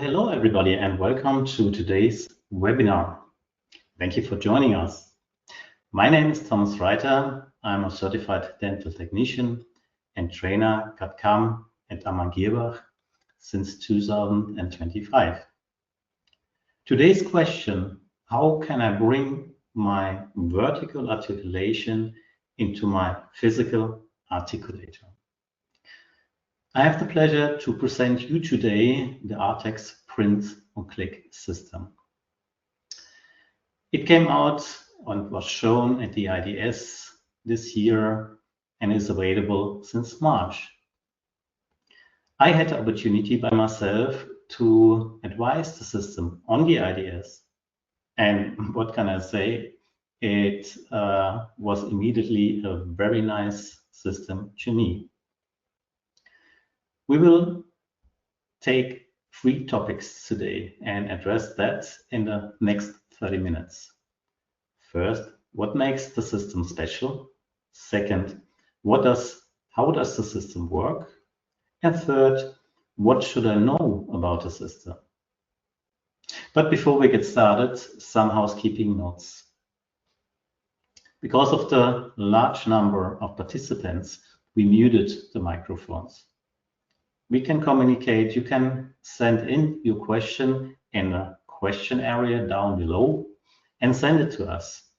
Hello everybody and welcome to today's webinar. Thank you for joining us. My name is Thomas Reiter. I'm a certified dental technician and trainer CAD/CAM at Amann Girrbach since 2025. Today's question: how can I bring my vertical articulation into my physical articulator? I have the pleasure to present you today the Artex Print on Click system. It came out and was shown at the IDS this year and is available since March. I had the opportunity by myself to advise the system on the IDS, and what can I say? It was immediately a very nice system to me. We will take 3 topics today and address that in the next 30 minutes. First, what makes the system special? Second, how does the system work? And third, what should I know about the system? But before we get started, some housekeeping notes. Because of the large number of participants, we muted the microphones. We can communicate. You can send in your question in the question area down below and send it to us.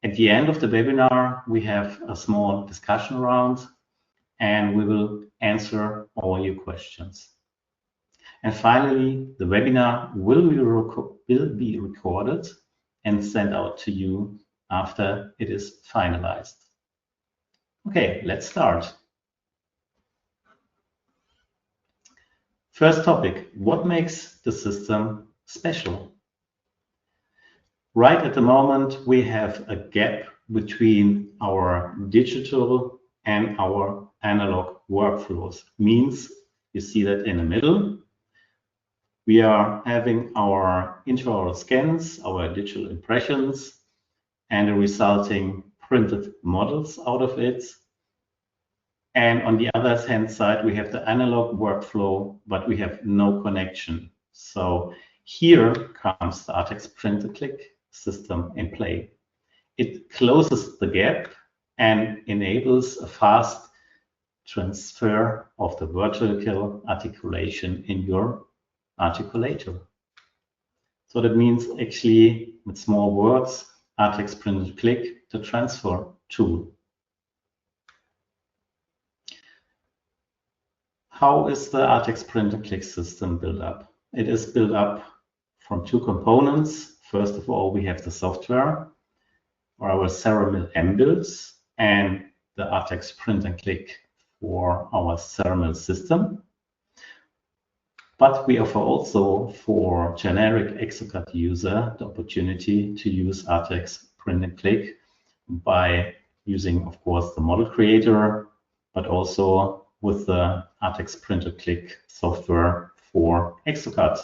At the end of the webinar, we have a small discussion round and we will answer all your questions. And finally, the webinar will be recorded and sent out to you after it is finalized. Okay, let's start. First topic: what makes the system special? Right at the moment, we have a gap between our digital and our analog workflows. Means you see that in the middle, we are having our intraoral scans, our digital impressions, and the resulting printed models out of it. And on the other hand side, we have the analog workflow, but we have no connection. So here comes the Artex Print and Click system in play. It closes the gap and enables a fast transfer of the vertical articulation in your articulator. So that means actually, with small words, Artex Print and Click, the transfer tool. How is the Artex Print and Click system built up? It is built up from 2 components. First of all, we have the software, or our Ceramil mBuilds, and the Artex Print and Click for our Ceramil system. But we offer also for generic exocad user the opportunity to use Artex Print and Click by using, of course, the model creator, but also with the Artex Print and Click software for exocad.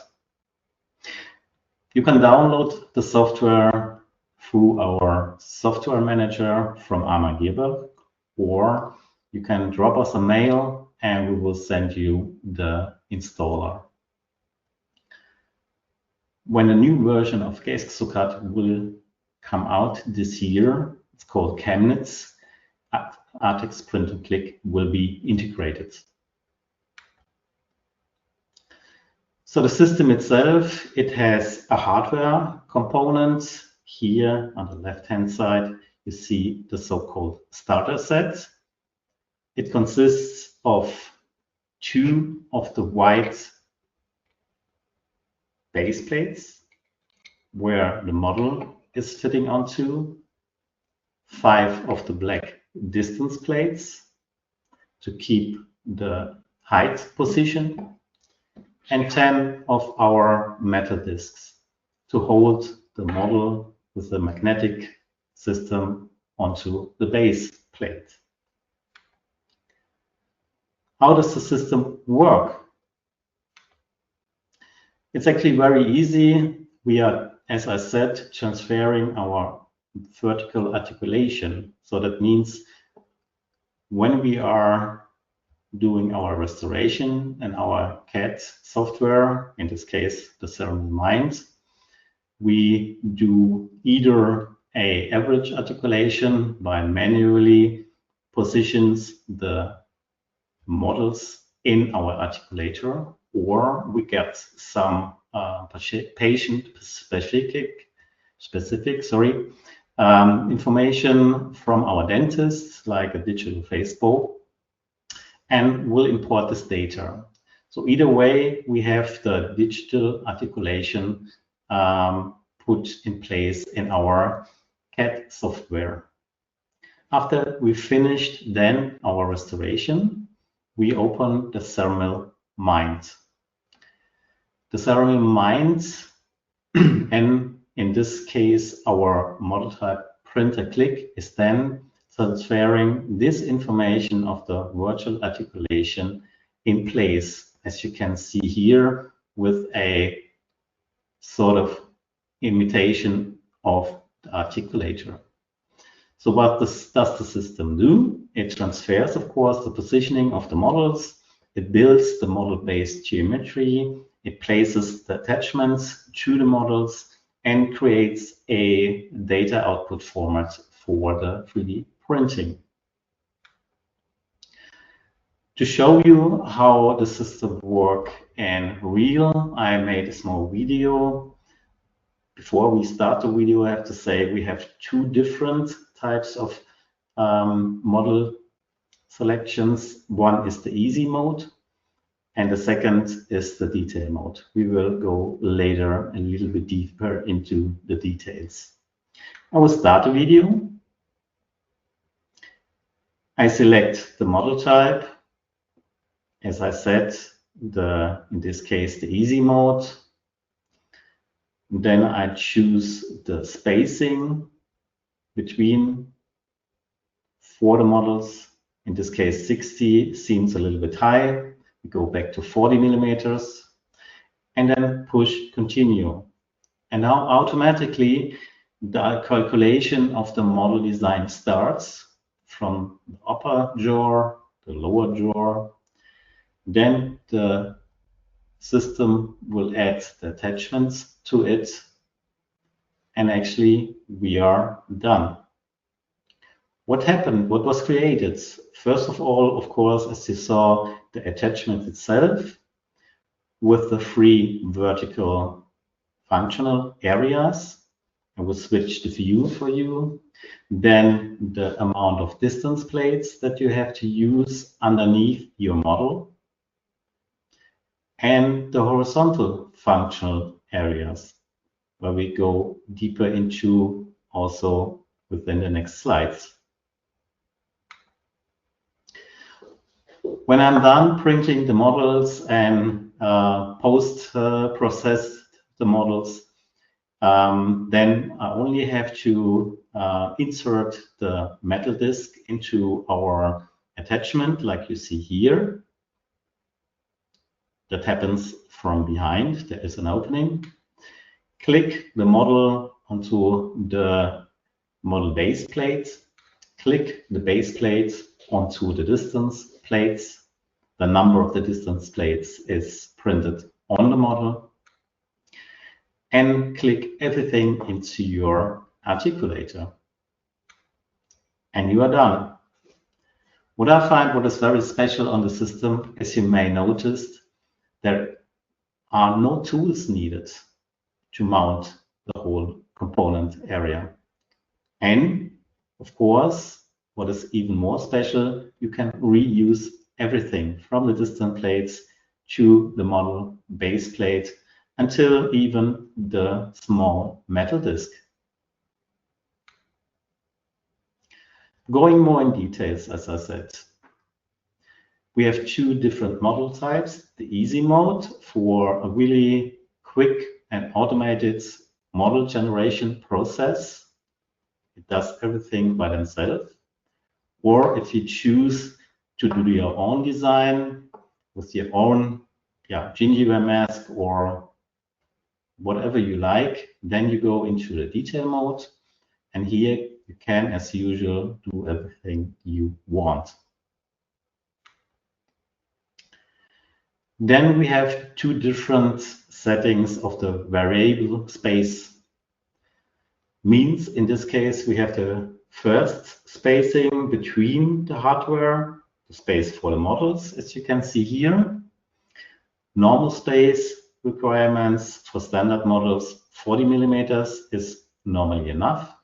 You can download the software through our software manager from Amann Girrbach, or you can drop us a mail and we will send you the installer. When a new version of exocad will come out this year, it's called Chemnitz, Artex Print and Click will be integrated. So the system itself, it has a hardware component. Here on the left-hand side, you see the so-called starter set. It consists of 2 of the white base plates where the model is fitting onto, 5 of the black distance plates to keep the height position, and 10 of our metal discs to hold the model with the magnetic system onto the base plate. How does the system work? It's actually very easy. We are, as I said, transferring our vertical articulation. So that means when we are doing our restoration and our CAD software, in this case, the Ceramil Mind, we do either a average articulation by manually positions the models in our articulator, or we get some patient specific information from our dentist, like a digital face bow, and we'll import this data. So either way, we have the digital articulation put in place in our CAD software. After we finished then our restoration, we open the Ceramil Mind. The Ceramil Mind, and in this case, our model type printer click, is then transferring this information of the virtual articulation in place, as you can see here, with a sort of imitation of the articulator. So what does the system do? It transfers, of course, the positioning of the models. It builds the model-based geometry. It places the attachments to the models and creates a data output format for the 3D printing. To show you how the system works in real, I made a small video. Before we start the video, I have to say we have two different types of model selections. One is the easy mode, and the second is the detail mode. We will go later a little bit deeper into the details. I will start the video. I select the model type. As I said, in this case, the easy mode. Then I choose the spacing between for the models. In this case, 60 seems a little bit high. We go back to 40 millimeters and then push continue. And now automatically the calculation of the model design starts from the upper jaw, the lower jaw. Then the system will add the attachments to it, and actually we are done. What happened? What was created? First of all, of course, as you saw, the attachment itself with the 3 vertical functional areas. I will switch the view for you. Then the amount of distance plates that you have to use underneath your model, and the horizontal functional areas, where we go deeper into also within the next slides. When I'm done printing the models and post-processed the models, then I only have to insert the metal disc into our attachment, like you see here. That happens from behind. There is an opening. Click the model onto the model base plate. Click the base plate onto the distance plates. The number of the distance plates is printed on the model. And click everything into your articulator. And you are done. What I find what is very special on the system, as you may notice, there are no tools needed to mount the whole component area. And of course, what is even more special, you can reuse everything from the distance plates to the model base plate until even the small metal disc. Going more in details, as I said, we have 2 different model types. The easy mode for a really quick and automated model generation process. It does everything by themselves. Or if you choose to do your own design with your own gingiva mask or whatever you like, then you go into the detail mode. And here you can, as usual, do everything you want. Then we have two different settings of the variable space. Means in this case, we have the first spacing between the hardware, the space for the models, as you can see here. Normal space requirements for standard models, 40 millimeters is normally enough.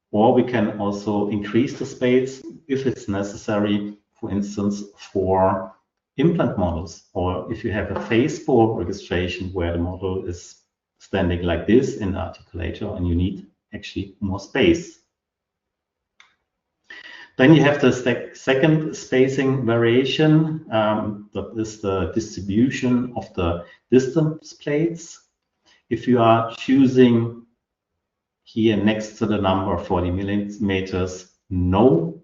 Or we can also increase the space if it's necessary, for instance, for implant models, or if you have a phase 4 registration where the model is standing like this in the articulator and you need actually more space. Then you have the second spacing variation, that is the distribution of the distance plates. If you are choosing here next to the number 40 millimeters, no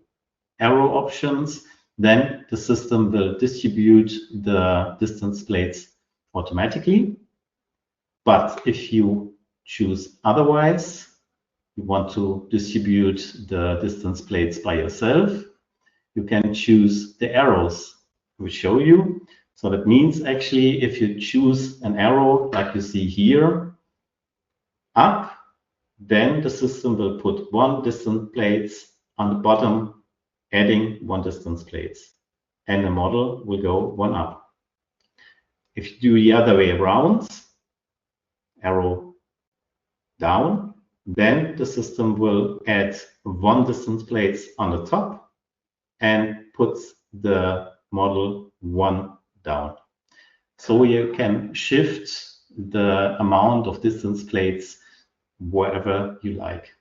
arrow options, then the system will distribute the distance plates automatically. But if you choose otherwise, you want to distribute the distance plates by yourself, you can choose the arrows we show you. So that means actually if you choose an arrow like you see here, up, then the system will put one distance plates on the bottom, adding one distance plates, and the model will go one up. If you do the other way around, arrow down, then the system will add one distance plates on the top and puts the model one down. So you can shift the amount of distance plates wherever you like.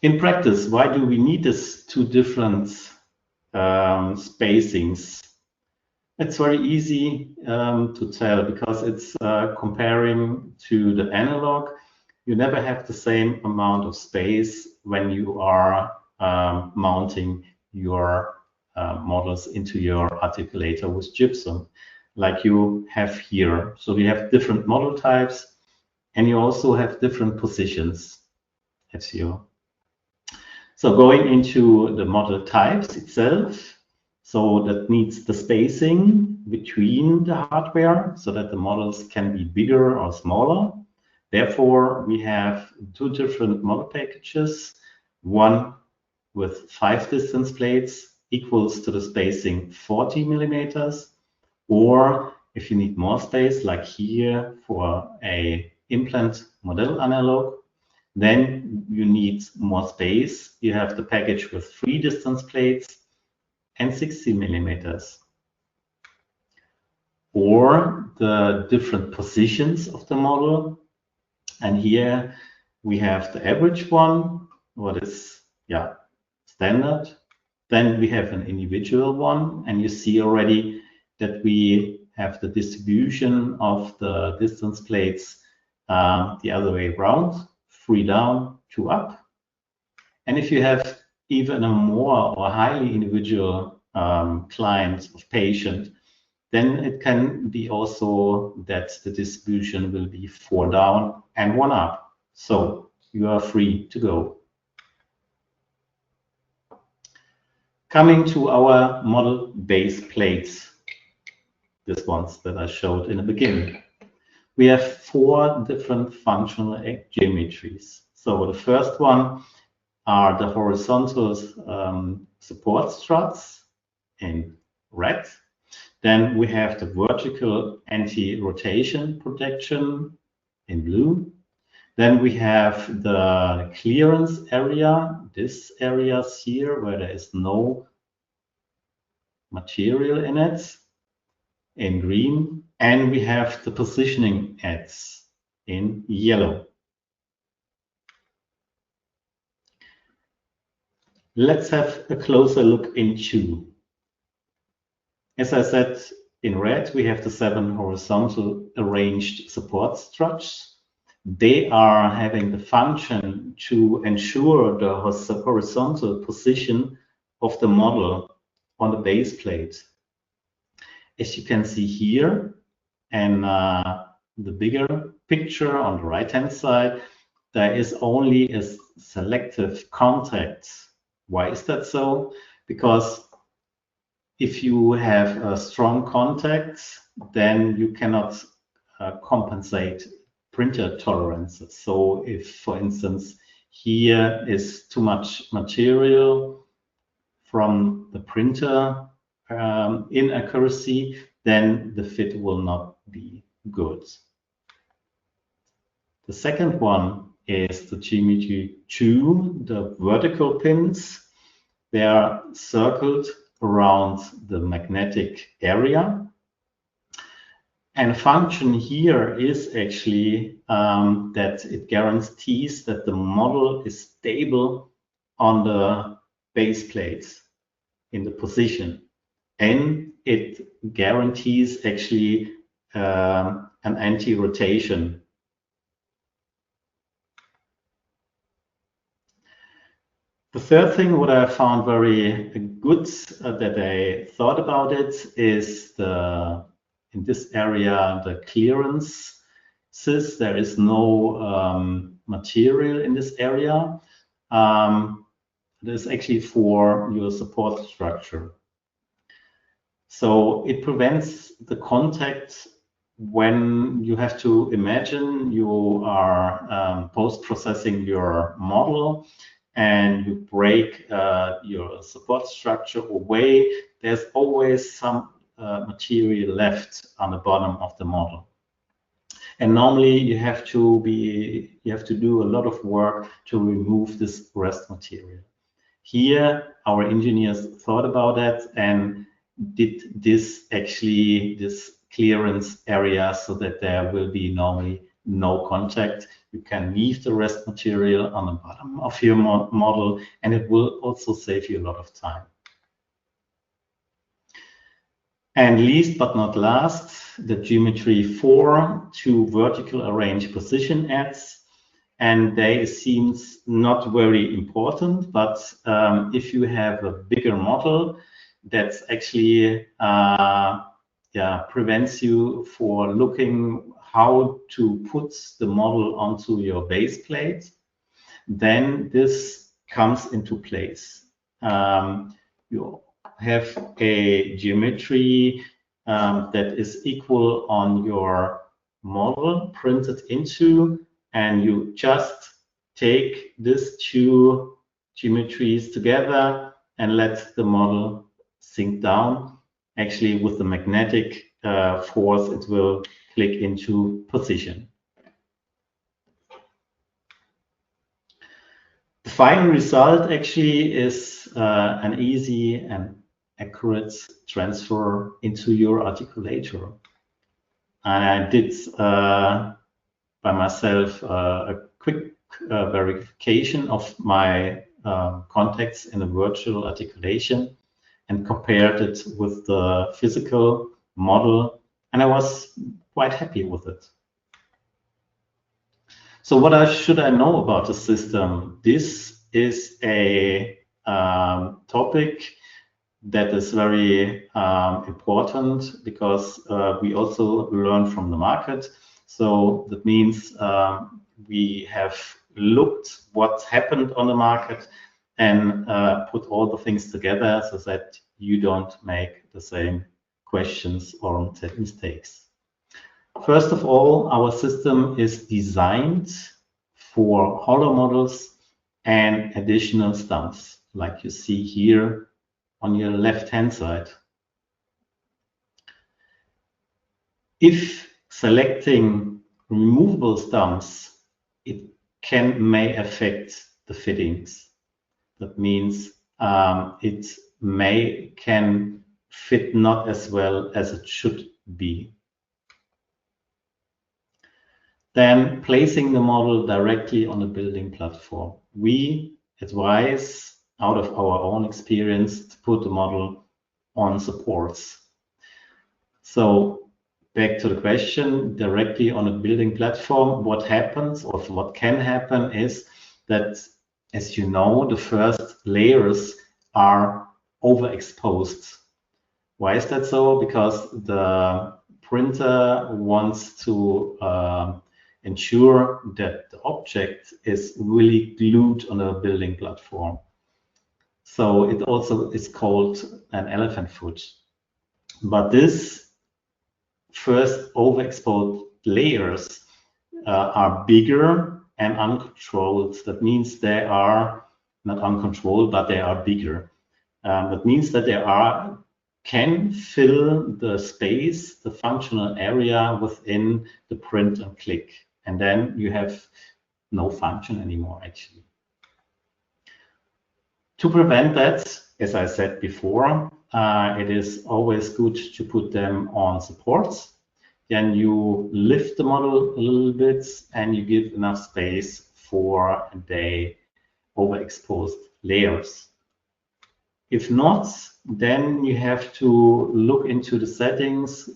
In practice, why do we need these two different spacings? It's very easy to tell because it's comparing to the analog. You never have the same amount of space when you are mounting your models into your articulator with gypsum, like you have here. So we have different model types, and you also have different positions as you. So going into the model types itself, so that needs the spacing between the hardware so that the models can be bigger or smaller. Therefore, we have two different model packages, one with 5 distance plates equals to the spacing 40 millimeters, or if you need more space, like here for a implant model analog, then you need more space. You have the package with 3 distance plates and 60 millimeters. Or the different positions of the model. And here we have the average one, what is standard. Then we have an individual one, and you see already that we have the distribution of the distance plates the other way around, 3 down, 2 up. And if you have even a more or highly individual client of patient, then it can be also that the distribution will be 4 down and 1 up. So you are free to go. Coming to our model base plates, these ones that I showed in the beginning. We have 4 different functional geometries. So the first one are the horizontal support struts in red. Then we have the vertical anti-rotation protection in blue. Then we have the clearance area, this area here where there is no material in it, in green. And we have the positioning aids in yellow. Let's have a closer look into. As I said, in red, we have the 7 horizontal arranged support struts. They are having the function to ensure the horizontal position of the model on the base plate. As you can see here, and the bigger picture on the right-hand side, there is only a selective contact. Why is that so? Because if you have strong contacts, then you cannot compensate printer tolerances. So if, for instance, here is too much material from the printer inaccuracy, then the fit will not be good. The second one is the geometry 2, the vertical pins. They are circled around the magnetic area. And function here is actually that it guarantees that the model is stable on the base plates in the position. And it guarantees actually an anti-rotation. The third thing what I found very good that I thought about it is in this area, the clearances. There is no material in this area. It is actually for your support structure. So it prevents the contact when you have to imagine you are post-processing your model and you break your support structure away. There's always some material left on the bottom of the model. And normally you have to do a lot of work to remove this rest material. Here, our engineers thought about that and did this clearance area so that there will be normally no contact. You can leave the rest material on the bottom of your model, and it will also save you a lot of time. And least but not last, the geometry 4, 2 vertical arrange position adds. And they seems not very important, but if you have a bigger model, that's actually prevents you for looking how to put the model onto your base plate, then this comes into place. You have a geometry that is equal on your model printed into, and you just take these two geometries together and let the model sink down. Actually, with the magnetic force, it will click into position. The final result actually is an easy and accurate transfer into your articulator. And I did by myself a quick verification of my contacts in a virtual articulation and compared it with the physical model, and I was quite happy with it. So what should I know about the system? This is a topic that is very important because we also learn from the market. So that means we have looked what happened on the market and put all the things together so that you don't make the same questions or mistakes. First of all, our system is designed for hollow models and additional stumps, like you see here on your left-hand side. If selecting removable stumps, it may affect the fittings. That means it can fit not as well as it should be. Then placing the model directly on a building platform. We advise, out of our own experience, to put the model on supports. So back to the question, directly on a building platform, what happens or what can happen is that, as you know, the first layers are overexposed. Why is that so? Because the printer wants to ensure that the object is really glued on a building platform. So it also is called an elephant foot. But this first overexposed layers are bigger and uncontrolled. That means they are not uncontrolled, but they are bigger. That means that they can fill the space, the functional area within the print and click. And then you have no function anymore, actually. To prevent that, as I said before, it is always good to put them on supports. Then you lift the model a little bit and you give enough space for the overexposed layers. If not, then you have to look into the settings,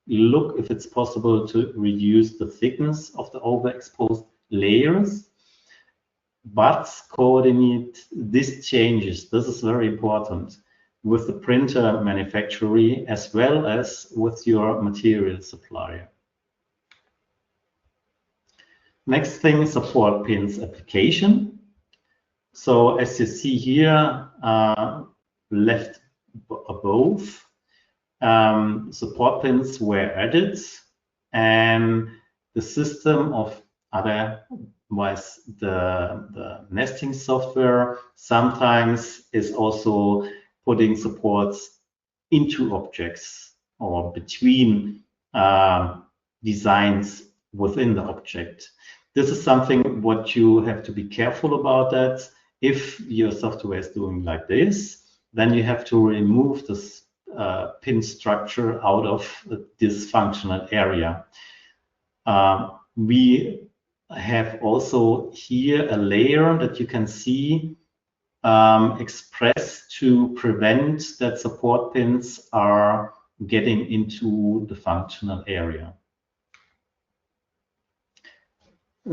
look if it's possible to reduce the thickness of the overexposed layers, but coordinate these changes. This is very important with the printer manufacturer as well as with your material supplier. Next thing, support pins application. So as you see here, left above, support pins were added, and the system of otherwise the nesting software sometimes is also putting supports into objects or between designs within the object. This is something what you have to be careful about that. If your software is doing like this, then you have to remove this pin structure out of this functional area. We have also here a layer that you can see expressed to prevent that support pins are getting into the functional area.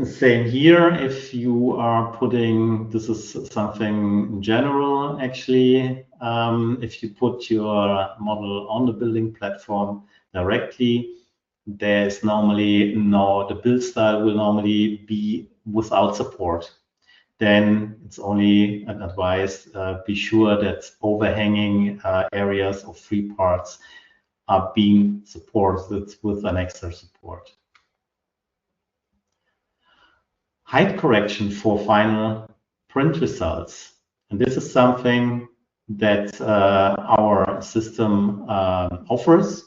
Same here, if you are putting, this is something general actually, if you put your model on the building platform directly, there's normally the build style will normally be without support. Then it's only an advice, be sure that overhanging areas of free parts are being supported with an extra support. Height correction for final print results. And this is something that our system offers.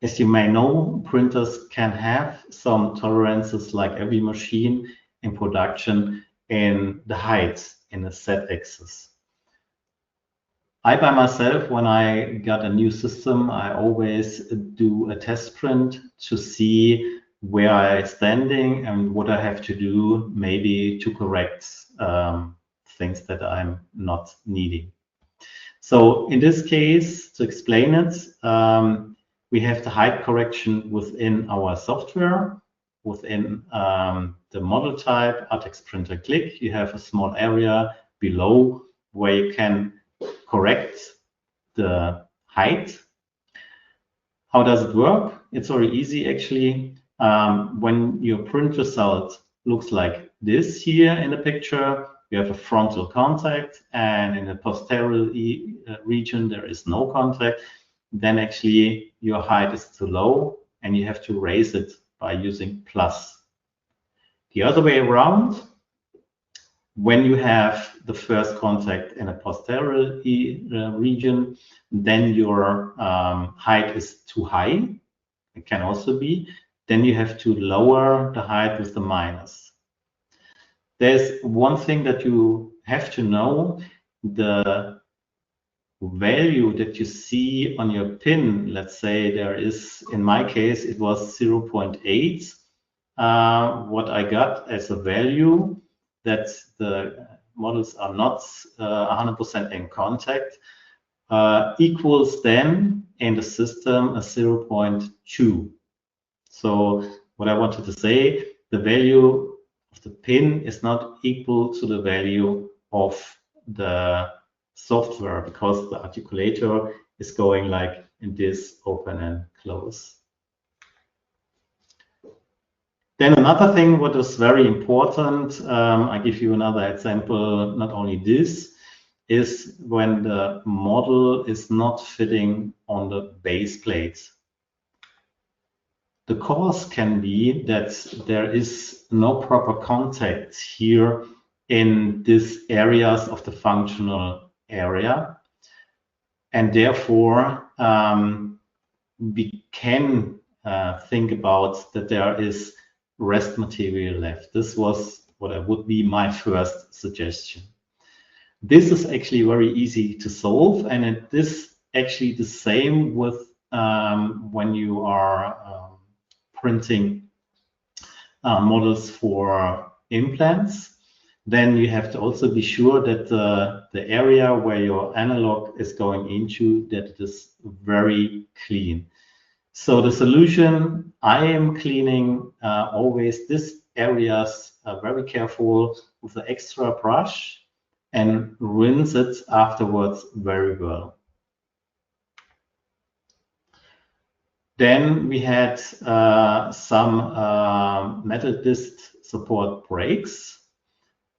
As you may know, printers can have some tolerances like every machine in production in the height in the Z-axis. I by myself, when I got a new system, I always do a test print to see where I'm standing and what I have to do maybe to correct things that I'm not needing. So in this case, to explain it, we have the height correction within our software, within the model type, ATEX Printer Click. You have a small area below where you can correct the height. How does it work? It's very easy actually. When your print result looks like this here in the picture, you have a frontal contact, and in the posterior region there is no contact, then actually your height is too low and you have to raise it by using plus. The other way around, when you have the first contact in a posterior region, then your height is too high. It can also be. Then you have to lower the height with the minus. There's one thing that you have to know, the value that you see on your pin, let's say there is, in my case, it was 0.8. What I got as a value that the models are not 100% in contact equals then in the system a 0.2. So what I wanted to say, the value of the pin is not equal to the value of the software, because the articulator is going like in this, open and close. Then another thing what is very important, I give you another example, not only this, is when the model is not fitting on the base plate. The cause can be that there is no proper contact here in these areas of the functional area. And therefore, we can think about that there is rest material left. This was what would be my first suggestion. This is actually very easy to solve, and it is actually the same with when you are printing models for implants. Then you have to also be sure that the area where your analog is going into, that it is very clean. So the solution, I am cleaning always these areas very careful with the extra brush and rinse it afterwards very well. Then we had some metal disc support brakes.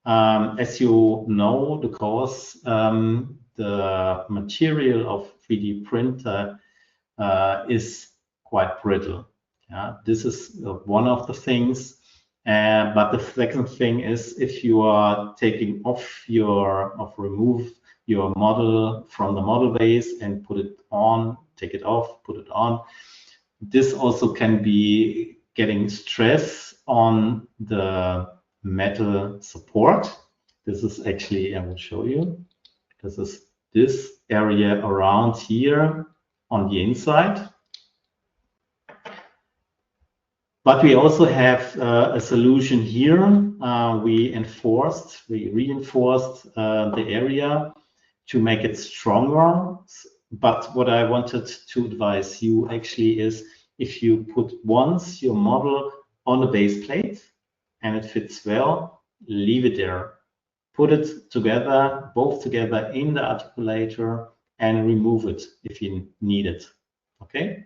As you know, the cause, the material of 3D printer is quite brittle. Yeah, this is one of the things. But the second thing is, if you are taking off remove your model from the model base and put it on, take it off, put it on, this also can be getting stress on the metal support. This is actually, I will show you. This is this area around here on the inside. But we also have a solution here. We reinforced the area to make it stronger. But what I wanted to advise you actually is, if you put once your model on the base plate and it fits well, leave it there. Put it together, both together in the articulator, and remove it if you need it. Okay?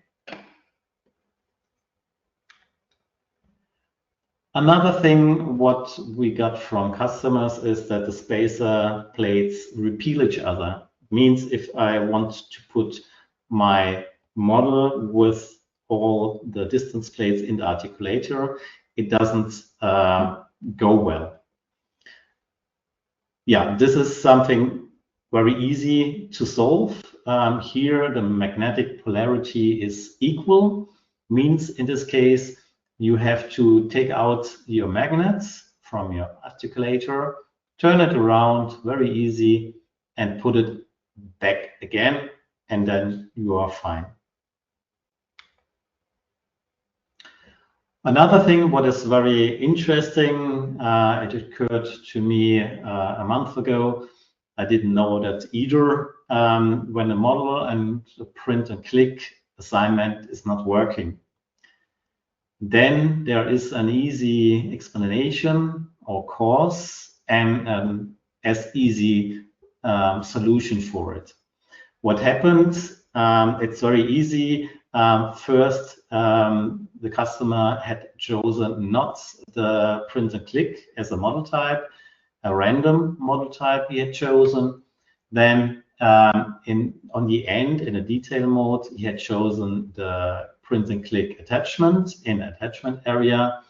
Another thing what we got from customers is that the spacer plates repeal each other. Means if I want to put my model with all the distance plates in the articulator, it doesn't go well. Yeah, this is something very easy to solve. Here the magnetic polarity is equal. Means in this case, you have to take out your magnets from your articulator, turn it around, very easy, and put it back again, and then you are fine. Another thing what is very interesting, it occurred to me a month ago. I didn't know that either. When the model and the print and click assignment is not working, then there is an easy explanation or cause and an as easy solution for it. What happens? It's very easy. First, the customer had chosen not the print and click as a model type, a random model type he had chosen. Then on the end, in a detail mode, he had chosen the print and click attachment in attachment area,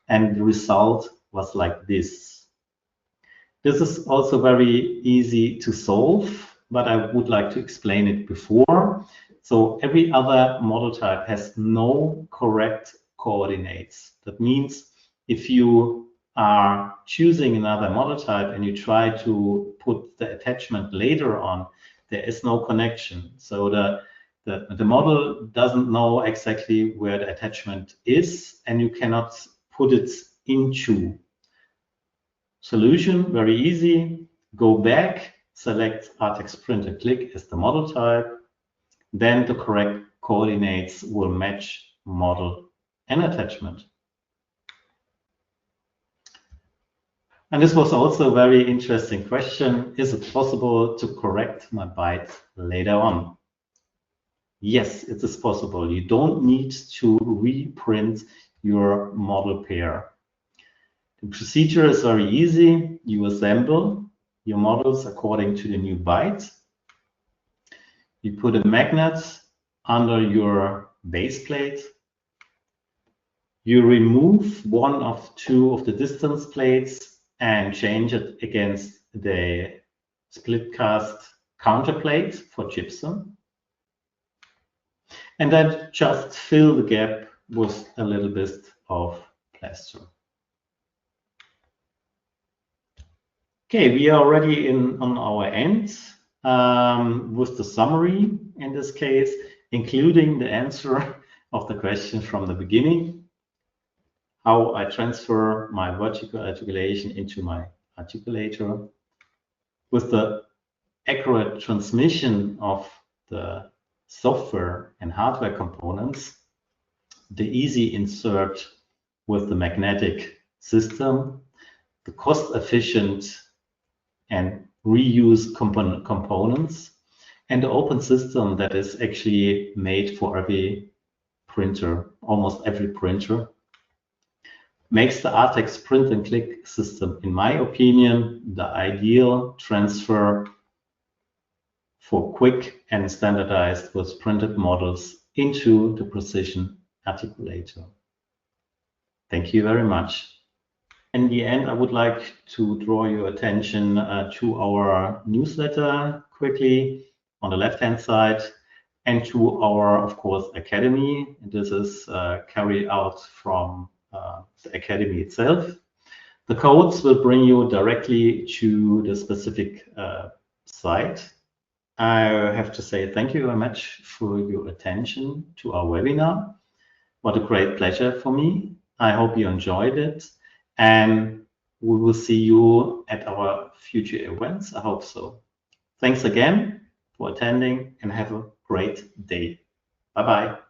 and the result was like this. This is also very easy to solve, but I would like to explain it before. So every other model type has no correct coordinates. That means if you are choosing another model type and you try to put the attachment later on, there is no connection. So the model doesn't know exactly where the attachment is, and you cannot put it into. Solution, very easy. Go back, select Artex Print and Click as the model type. Then the correct coordinates will match model and attachment. And this was also a very interesting question. Is it possible to correct my byte later on? Yes, it is possible. You don't need to reprint your model pair. The procedure is very easy. You assemble your models according to the new byte. You put a magnet under your base plate. You remove one of two of the distance plates and change it against the split cast counterplate for gypsum. And then just fill the gap with a little bit of plaster. Okay, we are already on our end with the summary in this case, including the answer of the question from the beginning, how I transfer my vertical articulation into my articulator, with the accurate transmission of the software and hardware components, the easy insert with the magnetic system, the cost-efficient and reuse components, and the open system that is actually made for every printer, almost every printer, makes the ARTEX print and click system, in my opinion, the ideal transfer for quick and standardized with printed models into the precision articulator. Thank you very much. In the end, I would like to draw your attention to our newsletter quickly on the left-hand side, and to our, of course, academy. This is carried out from the academy itself. The codes will bring you directly to the specific site. I have to say thank you very much for your attention to our webinar. What a great pleasure for me. I hope you enjoyed it, and we will see you at our future events. I hope so. Thanks again for attending, and have a great day. Bye-bye.